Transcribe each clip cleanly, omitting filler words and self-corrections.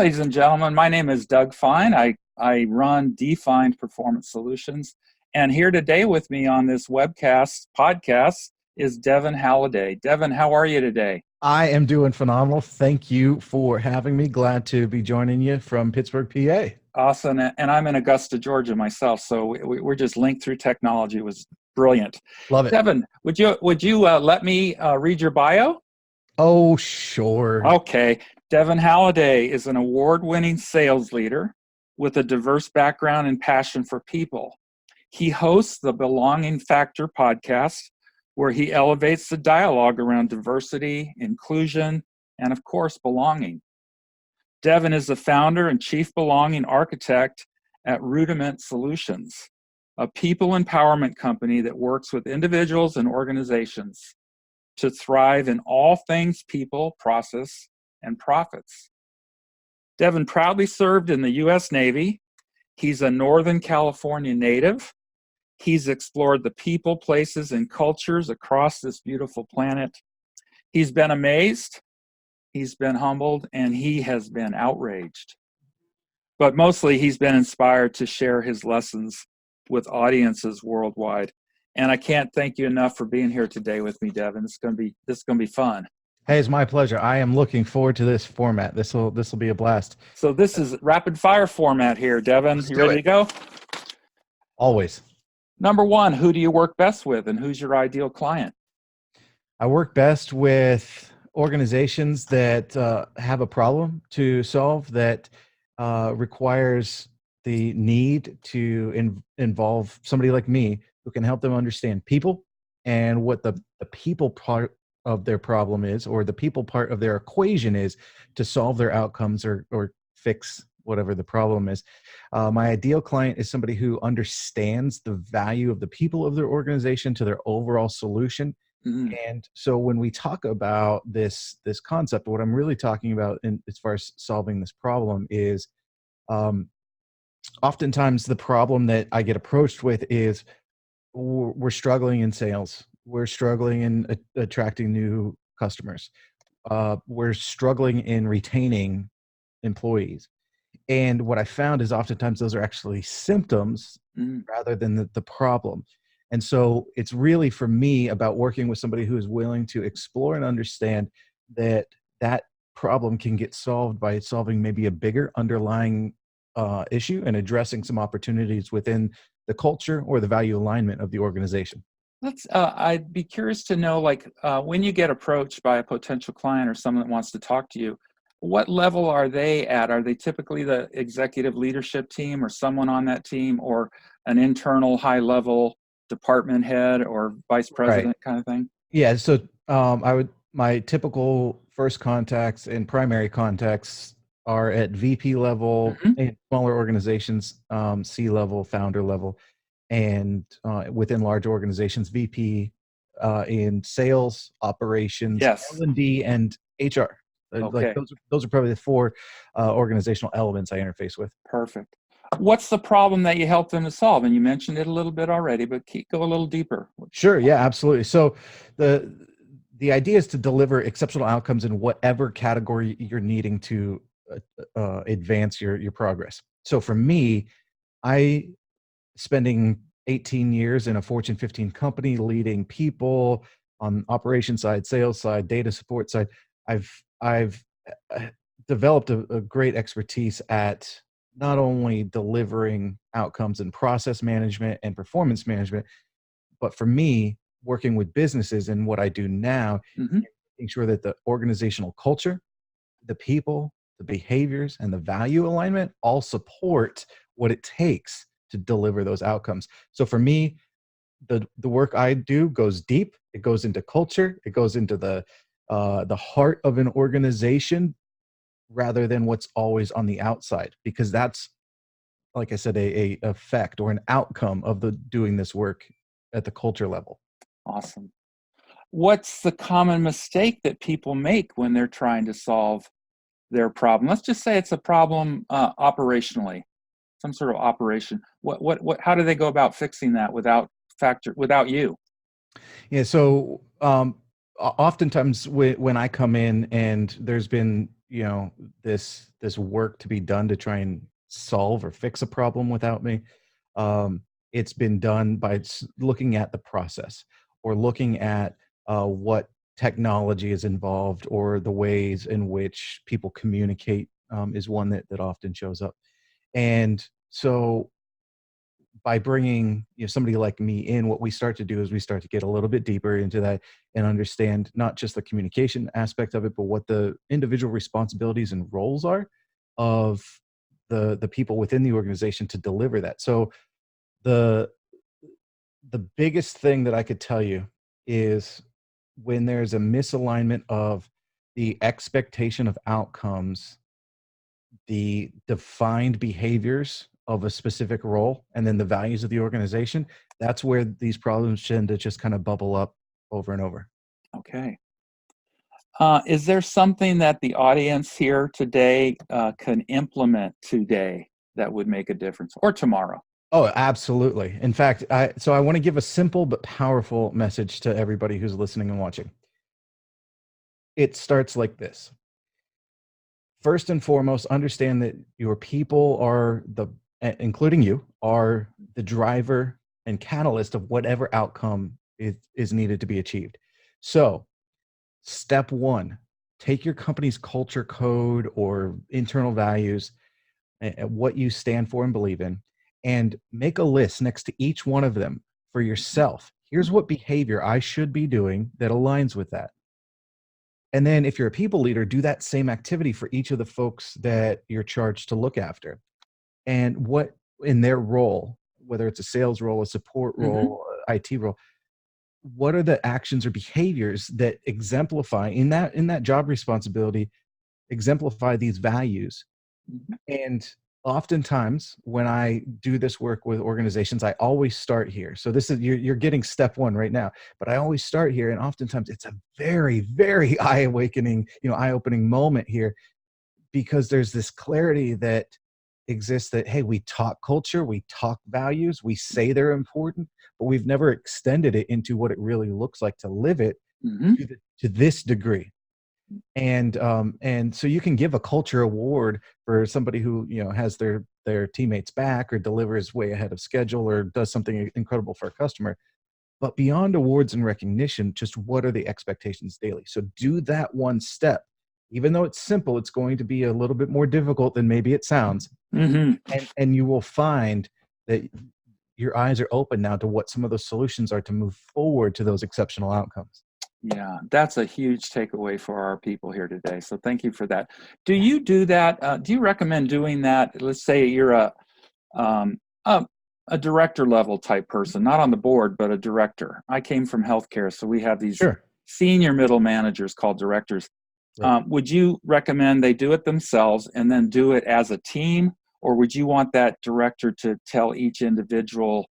ladies and gentlemen. My name is Doug Fine. I run D.FINED Performance Solutions. And here today with me on this podcast is Devin Halliday. Devin, how are you today? I am doing phenomenal. Thank you for having me. Glad to be joining you from Pittsburgh, PA. Awesome. And I'm in Augusta, Georgia myself. So we're just linked through technology. It was brilliant. Love it. Devin, would you let me read your bio? Oh, sure. Okay. Devin Halliday is an award-winning sales leader with a diverse background and passion for people. He hosts the Belonging Factor podcast, where he elevates the dialogue around diversity, inclusion, and of course, belonging. Devin is the founder and chief belonging architect at Rudiment Solutions, a people empowerment company that works with individuals and organizations to thrive in all things people, process, and profits. Devin proudly served in the U.S. Navy. He's a Northern California native. He's explored the people, places, and cultures across this beautiful planet. He's been amazed, he's been humbled, and he has been outraged. But mostly, he's been inspired to share his lessons with audiences worldwide. And I can't thank you enough for being here today with me, Devin. This is going to be fun. Hey, it's my pleasure. I am looking forward to this format. This will be a blast. So this is rapid fire format here, Devin. You ready to go? Always. Number one, who do you work best with, and who's your ideal client? I work best with organizations that have a problem to solve that requires the need to involve somebody like me who can help them understand people and what the people part of their problem is, or the people part of their equation is, to solve their outcomes or fix whatever the problem is. My ideal client is somebody who understands the value of the people of their organization to their overall solution. Mm-hmm. And so when we talk about this concept, what I'm really talking about as far as solving this problem is, oftentimes the problem that I get approached with is we're struggling in sales. We're struggling in attracting new customers. We're struggling in retaining employees. And what I found is oftentimes those are actually symptoms rather than the problem. And so it's really, for me, about working with somebody who is willing to explore and understand that problem can get solved by solving maybe a bigger underlying issue and addressing some opportunities within the culture or the value alignment of the organization. I'd be curious to know, when you get approached by a potential client or someone that wants to talk to you, what level are they at? Are they typically the executive leadership team or someone on that team, or an internal high-level department head or vice president kind of thing? Yeah, so my typical first contacts and primary contacts are at VP level in smaller organizations, C level, founder level, and within large organizations, VP in sales, operations, L&D, and HR. Okay. Those are probably the four organizational elements I interface with. Perfect. What's the problem that you help them to solve? And you mentioned it a little bit already, but go a little deeper. Sure. Yeah, absolutely. So the idea is to deliver exceptional outcomes in whatever category you're needing to advance your progress. So for me, spending 18 years in a Fortune 15 company, leading people on operations side, sales side, data support side, I've developed a great expertise at not only delivering outcomes in process management and performance management, but for me, working with businesses and what I do now, making sure that the organizational culture, the people, the behaviors, and the value alignment all support what it takes to deliver those outcomes. So for me, the work I do goes deep. It goes into culture. It goes into the heart of an organization rather than what's always on the outside, because that's, like I said, a effect or an outcome of doing this work at the culture level. Awesome. What's the common mistake that people make when they're trying to solve their problem? Let's just say it's a problem operationally, some sort of operation. How do they go about fixing that without you? Yeah. So oftentimes when I come in and there's been this work to be done to try and solve or fix a problem without me. It's been done by looking at the process or looking at what technology is involved or the ways in which people communicate, is one that often shows up. And so by bringing somebody like me in, what we start to do is we start to get a little bit deeper into that and understand not just the communication aspect of it, but what the individual responsibilities and roles are of the people within the organization to deliver that. So the the biggest thing that I could tell you is when there's a misalignment of the expectation of outcomes, the defined behaviors of a specific role, and then the values of the organization, that's where these problems tend to just kind of bubble up over and over. Okay. Is there something that the audience here today can implement today that would make a difference, or tomorrow? Oh, absolutely. In fact, I want to give a simple but powerful message to everybody who's listening and watching. It starts like this. First and foremost, understand that your people are including you, are the driver and catalyst of whatever outcome is needed to be achieved. So, step one, take your company's culture code or internal values, what you stand for and believe in, and make a list next to each one of them for yourself. Here's what behavior I should be doing that aligns with that. And then if you're a people leader, do that same activity for each of the folks that you're charged to look after. And what in their role, whether it's a sales role, a support Mhm. role, IT role, what are the actions or behaviors that exemplify in that job responsibility, exemplify these values? Mhm. And oftentimes when I do this work with organizations, I always start here. So this is you're getting step one right now, but I always start here. And oftentimes it's a very, very eye-opening moment here because there's this clarity that exists that, hey, we talk culture, we talk values, we say they're important, but we've never extended it into what it really looks like to live it Mhm. to this degree. And so you can give a culture award for somebody who has their teammates back or delivers way ahead of schedule or does something incredible for a customer. But beyond awards and recognition, just what are the expectations daily? So do that one step. Even though it's simple, it's going to be a little bit more difficult than maybe it sounds. Mhm. And you will find that your eyes are open now to what some of those solutions are to move forward to those exceptional outcomes. Yeah, that's a huge takeaway for our people here today. So thank you for that. Do you do that? Do you recommend doing that? Let's say you're um, a, a director level type person, not on the board, but a director. I came from healthcare, so we have these Sure. senior middle managers called directors. Right. Would you recommend they do it themselves and then do it as a team, or would you want that director to tell each individual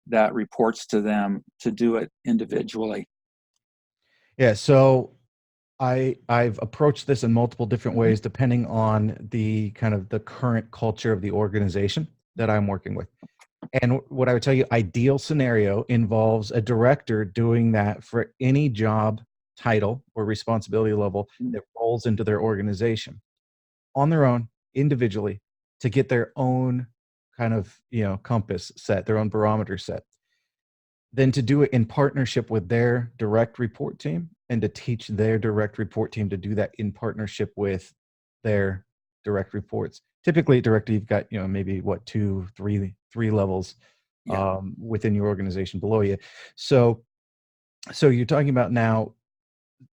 that reports to them to do it individually? Yeah. So I've approached this in multiple different Mhm. ways depending on the kind of the current culture of the organization that I'm working with. And what I would tell you, ideal scenario involves a director doing that for any job title or responsibility level that rolls into their organization on their own, individually, to get their own kind of, compass set, their own barometer set. Then to do it in partnership with their direct report team and to teach their direct report team to do that in partnership with their direct reports. Typically, directly, you've got, maybe what, two, three levels Yeah. within your organization below you. So you're talking about now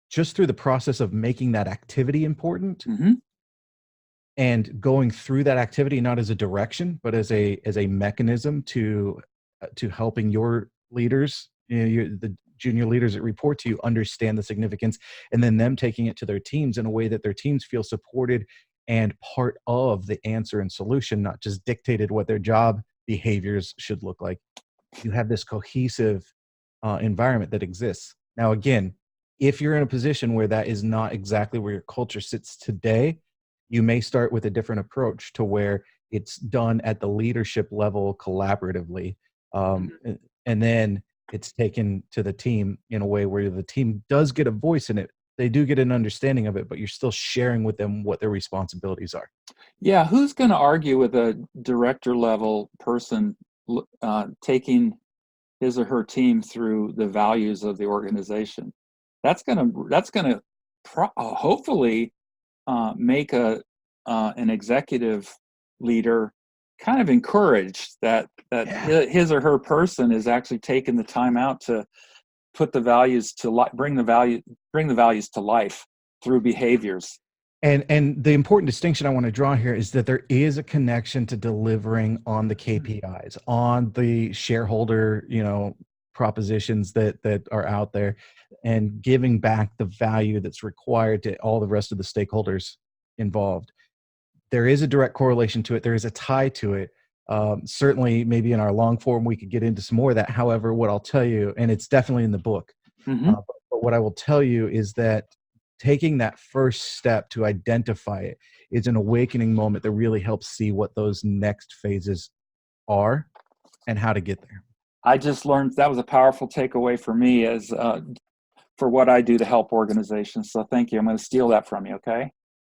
just through the process of making that activity important Hmm. and going through that activity not as a direction but as a mechanism to helping your leaders, the junior leaders that report to you, understand the significance, and then them taking it to their teams in a way that their teams feel supported and part of the answer and solution, not just dictated what their job behaviors should look like. You have this cohesive environment that exists. Now, again, if you're in a position where that is not exactly where your culture sits today, you may start with a different approach to where it's done at the leadership level collaboratively. And then it's taken to the team in a way where the team does get a voice in it, they do get an understanding of it, but you're still sharing with them what their responsibilities are. Yeah, who's going to argue with a director level person taking his or her team through the values of the organization? That's gonna hopefully make an executive leader kind of encouraged that Yeah. his or her person is actually taking the time out to put the values to bring the values to life through behaviors. And the important distinction I want to draw here is that there is a connection to delivering on the KPIs, on the shareholder, propositions that are out there, and giving back the value that's required to all the rest of the stakeholders involved. There is a direct correlation to it. There is a tie to it. Certainly, maybe in our long form, we could get into some more of that. However, what I'll tell you, and it's definitely in the book, Mm-hmm. but what I will tell you is that taking that first step to identify it is an awakening moment that really helps see what those next phases are and how to get there. I just learned that was a powerful takeaway for me as for what I do to help organizations. So thank you. I'm going to steal that from you. Okay.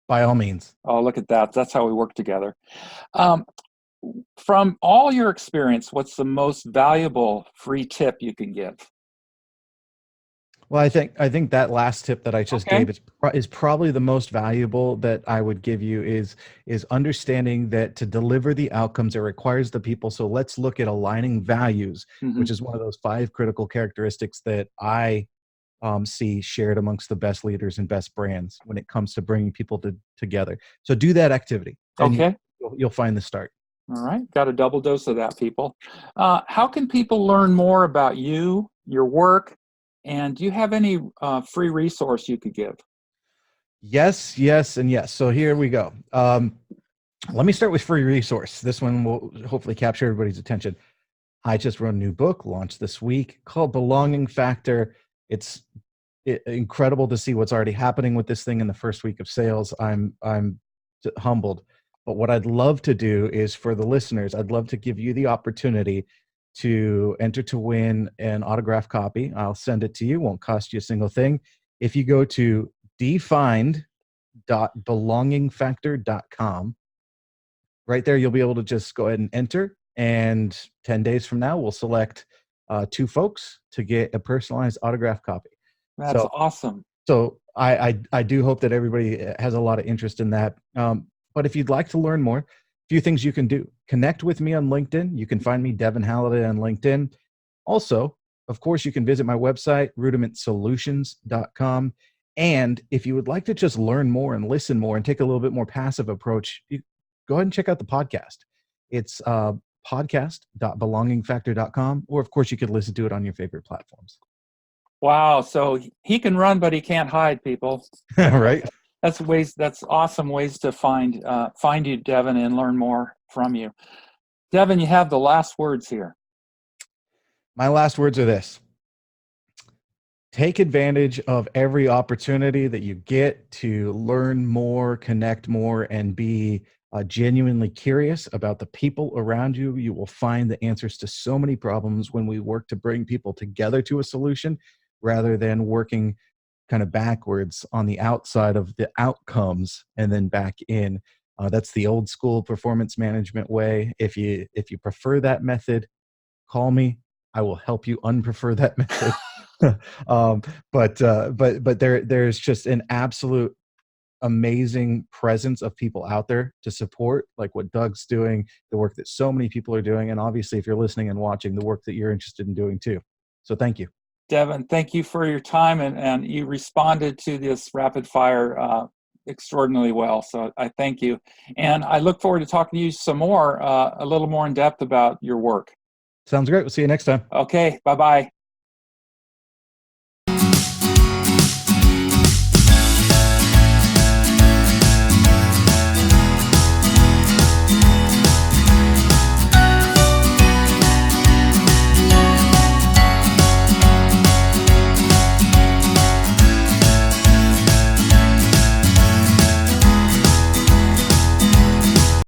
By all means. Oh, look at that. That's how we work together. Um, from all your experience, what's the most valuable free tip you can give? Well, I think that last tip that I just Okay. gave is probably the most valuable that I would give you is understanding that to deliver the outcomes it requires the people. So let's look at aligning values, Mm-hmm. which is one of those 5 critical characteristics that I see shared amongst the best leaders and best brands when it comes to bringing people together. So do that activity, and Okay. you'll find the start. All right. Got a double dose of that, people. How can people learn more about you, your work, and do you have any free resource you could give? Yes, yes, and yes. So here we go. Let me start with free resource. This one will hopefully capture everybody's attention. I just wrote a new book, launched this week, called Belonging Factor. It's incredible to see what's already happening with this thing in the first week of sales. I'm humbled. But what I'd love to do is for the listeners, I'd love to give you the opportunity to enter to win an autographed copy. I'll send it to you. Won't cost you a single thing. If you go to defined.belongingfactor.com, right there, you'll be able to just go ahead and enter. And 10 days from now, we'll select 2 folks to get a personalized autographed copy. That's So, awesome. so I do hope that everybody has a lot of interest in that. But if you'd like to learn more, a few things you can do. Connect with me on LinkedIn. You can find me, Devin Halliday, on LinkedIn. Also, of course, you can visit my website, rudimentsolutions.com. And if you would like to just learn more and listen more and take a little bit more passive approach, go ahead and check out the podcast. It's podcast.belongingfactor.com, or of course, you could listen to it on your favorite platforms. Wow. So he can run, but he can't hide, people. Right? That's awesome ways to find you, Devin, and learn more from you. Devin, you have the last words here. My last words are this. Take advantage of every opportunity that you get to learn more, connect more, and be genuinely curious about the people around you. You will find the answers to so many problems when we work to bring people together to a solution rather than working kind of backwards on the outside of the outcomes and then back in. That's the old school performance management way. If you prefer that method, call me. I will help you unprefer that method. But there's just an absolute amazing presence of people out there to support, like what Doug's doing, the work that so many people are doing, and obviously, if you're listening and watching, the work that you're interested in doing too. So thank you. Devin, thank you for your time, and you responded to this rapid fire extraordinarily well. So I thank you. And I look forward to talking to you some more, a little more in depth about your work. Sounds great. We'll see you next time. Okay, bye-bye.